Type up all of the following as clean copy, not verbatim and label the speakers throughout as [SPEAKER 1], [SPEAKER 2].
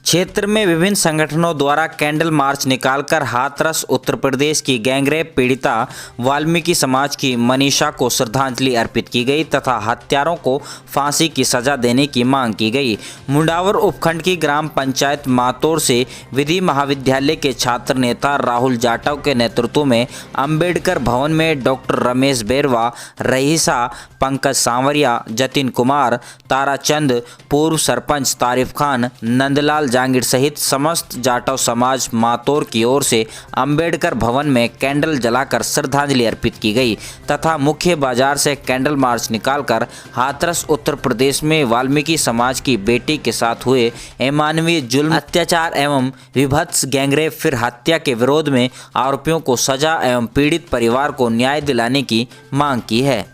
[SPEAKER 1] क्षेत्र में विभिन्न संगठनों द्वारा कैंडल मार्च निकालकर हाथरस उत्तर प्रदेश की गैंगरेप पीड़िता वाल्मीकि समाज की मनीषा को श्रद्धांजलि अर्पित की गई तथा हत्यारों को फांसी की सजा देने की मांग की गई। मुंडावर उपखंड की ग्राम पंचायत मातोर से विधि महाविद्यालय के छात्र नेता राहुल जाटव के नेतृत्व में अंबेडकर भवन में डॉक्टर रमेश बैरवा, रईसा, पंकज सांवरिया, जतिन कुमार, ताराचंद, पूर्व सरपंच तारिफ खान, नंदलाल जांगीर सहित समस्त जाटव समाज मातोर की ओर से अंबेडकर भवन में कैंडल जलाकर श्रद्धांजलि अर्पित की गई तथा मुख्य बाजार से कैंडल मार्च निकालकर हाथरस उत्तर प्रदेश में वाल्मीकि समाज की बेटी के साथ हुए अमानवीय जुल्म, अत्याचार एवं विभत्स गैंगरेप फिर हत्या के विरोध में आरोपियों को सजा एवं पीड़ित परिवार को न्याय दिलाने की मांग की है।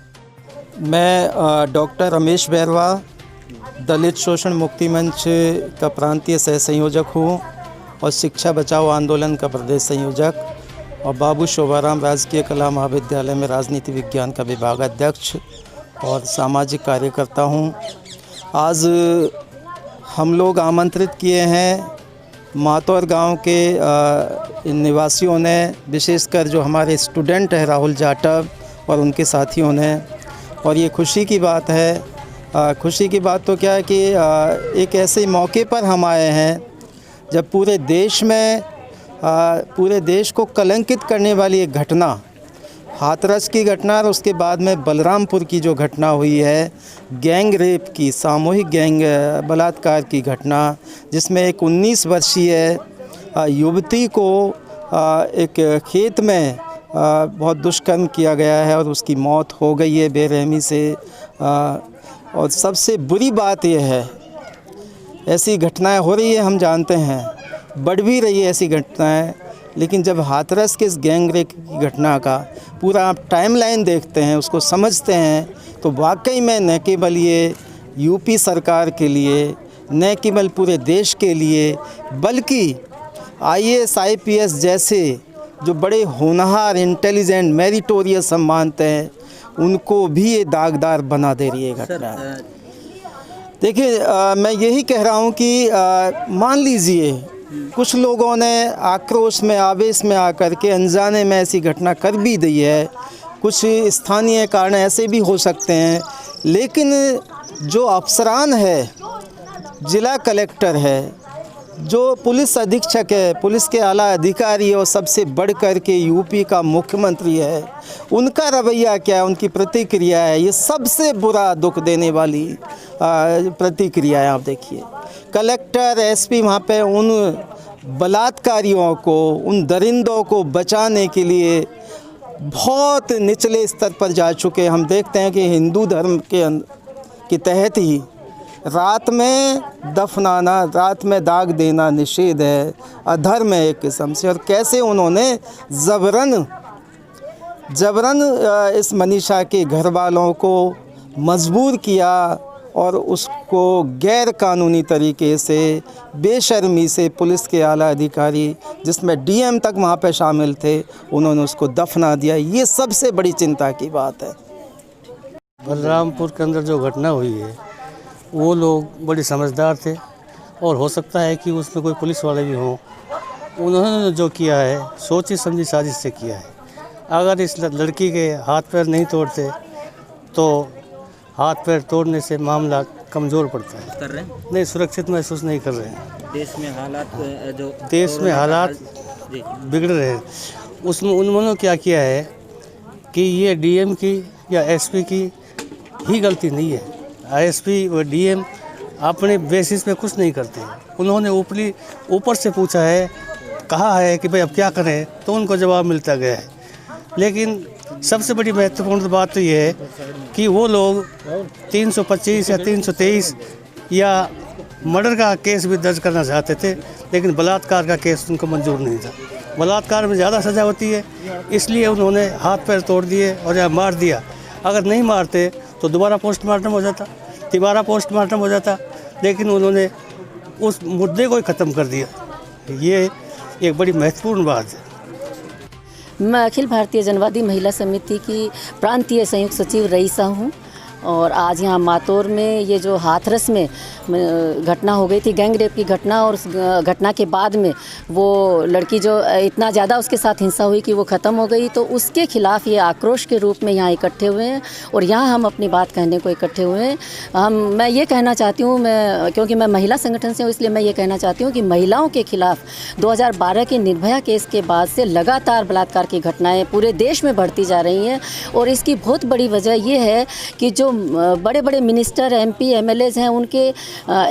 [SPEAKER 2] मैं डॉक्टर रमेश बैरवा, दलित शोषण मुक्ति मंच का प्रांतीय सह संयोजक हूँ और शिक्षा बचाओ आंदोलन का प्रदेश संयोजक और बाबू शोभाराम राजकीय कला महाविद्यालय में राजनीति विज्ञान का विभाग अध्यक्ष और सामाजिक कार्यकर्ता हूँ। आज हम लोग आमंत्रित किए हैं मातौर गांव के निवासियों ने, विशेषकर जो हमारे स्टूडेंट हैं राहुल जाटव और उनके साथियों ने, और ये खुशी की बात है। खुशी की बात तो क्या है कि एक ऐसे मौके पर हम आए हैं जब पूरे देश को कलंकित करने वाली एक घटना, हाथरस की घटना और उसके बाद में बलरामपुर की जो घटना हुई है, गैंग रेप की, सामूहिक गैंग बलात्कार की घटना, जिसमें एक 19 वर्षीय युवती को एक खेत में बहुत दुष्कर्म किया गया है और उसकी मौत हो गई है बेरहमी से। और सबसे बुरी बात यह है, ऐसी घटनाएं हो रही है, हम जानते हैं, बढ़ भी रही है ऐसी घटनाएं, लेकिन जब हाथरस के इस गैंग रेप की घटना का पूरा आप टाइमलाइन देखते हैं, उसको समझते हैं, तो वाकई में न केवल ये यूपी सरकार के लिए, न केवल पूरे देश के लिए, बल्कि IAS IPS जैसे जो बड़े होनहार, इंटेलिजेंट, मेरिटोरियस हम मानते हैं, उनको भी ये दागदार बना दे रही है घटना। देखिए, मैं यही कह रहा हूँ कि मान लीजिए कुछ लोगों ने आक्रोश में, आवेश में आकर के अनजाने में ऐसी घटना कर भी दी है, कुछ स्थानीय कारण ऐसे भी हो सकते हैं, लेकिन जो अफसरान है, जिला कलेक्टर है, जो पुलिस अधीक्षक है, पुलिस के आला अधिकारी और सबसे बढ़ कर के यूपी का मुख्यमंत्री है, उनका रवैया क्या है, उनकी प्रतिक्रिया है, ये सबसे बुरा दुख देने वाली प्रतिक्रिया है। आप देखिए, कलेक्टर, SP वहाँ पे उन बलात्कारियों को, उन दरिंदों को बचाने के लिए बहुत निचले स्तर पर जा चुके। हम देखते हैं कि हिंदू धर्म के तहत ही रात में दफनाना, रात में दाग देना निषेध है, अधर्म है एक किस्म से। और कैसे उन्होंने जबरन इस मनीषा के घर वालों को मजबूर किया और उसको गैर कानूनी तरीके से, बेशर्मी से, पुलिस के आला अधिकारी, जिसमें DM तक वहाँ पे शामिल थे, उन्होंने उसको दफना दिया। ये सबसे बड़ी चिंता की बात है।
[SPEAKER 3] बलरामपुर के अंदर जो घटना हुई है, वो लोग बड़े समझदार थे और हो सकता है कि उसमें कोई पुलिस वाले भी हों। उन्होंने जो किया है सोची समझी साजिश से किया है। अगर इस लड़की के हाथ पैर नहीं तोड़ते तो हाथ पैर तोड़ने से मामला कमज़ोर पड़ता है।
[SPEAKER 1] कर रहे हैं?
[SPEAKER 3] नहीं, सुरक्षित महसूस नहीं कर रहे हैं।
[SPEAKER 1] देश में हालात
[SPEAKER 3] बिगड़ रहे हैं। उसमें उन्होंने क्या किया है कि ये DM की या SP की ही गलती नहीं है। ISP और DM अपने बेसिस पे कुछ नहीं करते। उन्होंने ऊपर से पूछा है, कहा है कि भाई अब क्या करें, तो उनको जवाब मिलता गया है। लेकिन सबसे बड़ी महत्वपूर्ण बात तो ये है कि वो लोग 325 या 323 या मर्डर का केस भी दर्ज करना चाहते थे, लेकिन बलात्कार का केस उनको मंजूर नहीं था। बलात्कार में ज़्यादा सज़ा होती है, इसलिए उन्होंने हाथ पैर तोड़ दिए और या मार दिया। अगर नहीं मारते तो दोबारा पोस्टमार्टम हो जाता, तिबारा पोस्टमार्टम हो जाता, लेकिन उन्होंने उस मुद्दे को ही ख़त्म कर दिया। ये एक बड़ी महत्वपूर्ण बात है।
[SPEAKER 4] मैं अखिल भारतीय जनवादी महिला समिति की प्रांतीय संयुक्त सचिव रईसा हूँ और आज यहाँ मातौर में ये जो हाथरस में घटना हो गई थी, गैंग रेप की घटना, और उस घटना के बाद में वो लड़की जो इतना ज़्यादा उसके साथ हिंसा हुई कि वो ख़त्म हो गई, तो उसके खिलाफ़ ये आक्रोश के रूप में यहाँ इकट्ठे हुए हैं और यहाँ हम अपनी बात कहने को इकट्ठे हुए हैं। मैं ये कहना चाहती हूँ, क्योंकि मैं महिला संगठन से हूँ, इसलिए मैं ये कहना चाहती हूँ कि महिलाओं के खिलाफ़ 2012 के निर्भया केस के बाद से लगातार बलात्कार की घटनाएँ पूरे देश में बढ़ती जा रही हैं और इसकी बहुत बड़ी वजह ये है कि जो बड़े बड़े मिनिस्टर, MP, MLAs हैं, उनके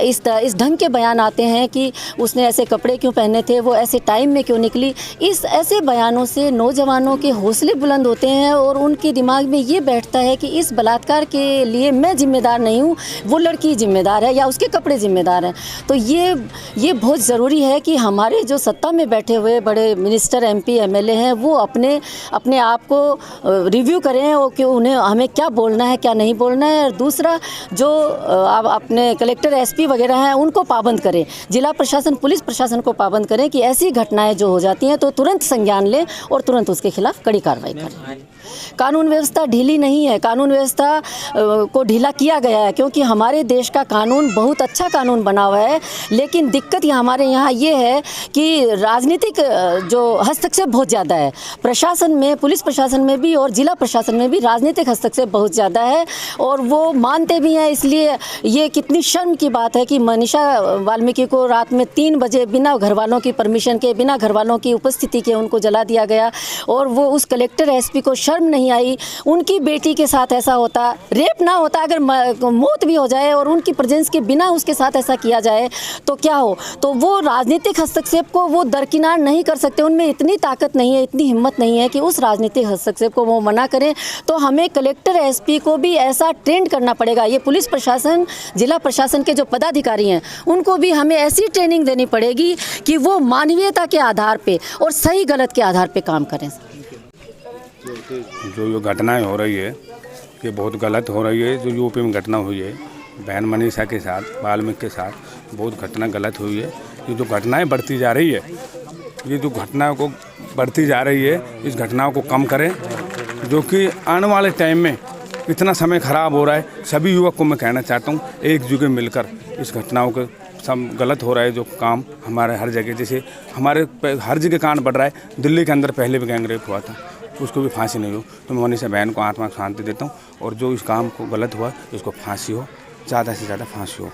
[SPEAKER 4] इस ढंग के बयान आते हैं कि उसने ऐसे कपड़े क्यों पहने थे, वो ऐसे टाइम में क्यों निकली। इस ऐसे बयानों से नौजवानों के हौसले बुलंद होते हैं और उनके दिमाग में ये बैठता है कि इस बलात्कार के लिए मैं जिम्मेदार नहीं हूँ, वो लड़की जिम्मेदार है या उसके कपड़े जिम्मेदार हैं। तो ये बहुत ज़रूरी है कि हमारे जो सत्ता में बैठे हुए बड़े मिनिस्टर, MP, MLA हैं, वो अपने आप को रिव्यू करें और कि उन्हें हमें क्या बोलना है, क्या नहीं बोलना है। और दूसरा, जो अब अपने कलेक्टर, SP वगैरह हैं, उनको पाबंद करें, जिला प्रशासन, पुलिस प्रशासन को पाबंद करें कि ऐसी घटनाएं जो हो जाती हैं तो तुरंत संज्ञान लें और तुरंत उसके खिलाफ कड़ी कार्रवाई करें। कानून व्यवस्था ढीली नहीं है, कानून व्यवस्था को ढीला किया गया है क्योंकि हमारे देश का कानून बहुत अच्छा कानून बना हुआ है, लेकिन दिक्कत हमारे यहाँ ये है कि राजनीतिक जो हस्तक्षेप बहुत ज़्यादा है, प्रशासन में, पुलिस प्रशासन में भी और जिला प्रशासन में भी राजनीतिक हस्तक्षेप बहुत ज़्यादा है और वो मानते भी हैं। इसलिए ये कितनी शर्म की बात है कि मनीषा वाल्मीकि को रात में 3 बजे बिना घरवालों की परमिशन के, बिना घरवालों की उपस्थिति के उनको जला दिया गया और वो उस कलेक्टर, SP को शर्म नहीं आई। उनकी बेटी के साथ ऐसा होता, रेप ना होता, अगर मौत भी हो जाए और उनकी प्रेजेंस के बिना उसके साथ ऐसा किया जाए तो क्या हो। तो वो राजनीतिक हस्तक्षेप को वो दरकिनार नहीं कर सकते, उनमें इतनी ताकत नहीं है, इतनी हिम्मत नहीं है कि उस राजनीतिक हस्तक्षेप को वो मना करें। तो हमें कलेक्टर, SP को भी ऐसा ट्रेंड करना पड़ेगा। ये पुलिस प्रशासन, जिला प्रशासन के जो पदाधिकारी हैं, उनको भी हमें ऐसी ट्रेनिंग देनी पड़ेगी कि वो मानवीयता के आधार पे और सही गलत के आधार पे काम करें।
[SPEAKER 5] जो ये घटनाएं हो रही है ये बहुत गलत हो रही है। जो UP में घटना हुई है बहन मनीषा के साथ, वाल्मीकि के साथ, बहुत घटना गलत हुई है। ये जो घटनाएं बढ़ती जा रही है, ये जो घटनाओं को बढ़ती जा रही है, इस घटनाओं को कम करें, जो कि आने वाले टाइम में इतना समय ख़राब हो रहा है। सभी युवक को मैं कहना चाहता हूँ, एक जगह मिलकर इस घटनाओं के सब गलत हो रहा है जो काम हमारे हर जगह, जैसे हमारे हर जगह कांड बढ़ रहा है। दिल्ली के अंदर पहले भी गैंग रेप हुआ था, उसको भी फांसी नहीं हो। तो मैं मनीषा बहन को आत्मा को शांति देता हूँ और जो इस काम को गलत हुआ उसको फांसी हो, ज़्यादा से ज़्यादा फांसी हो।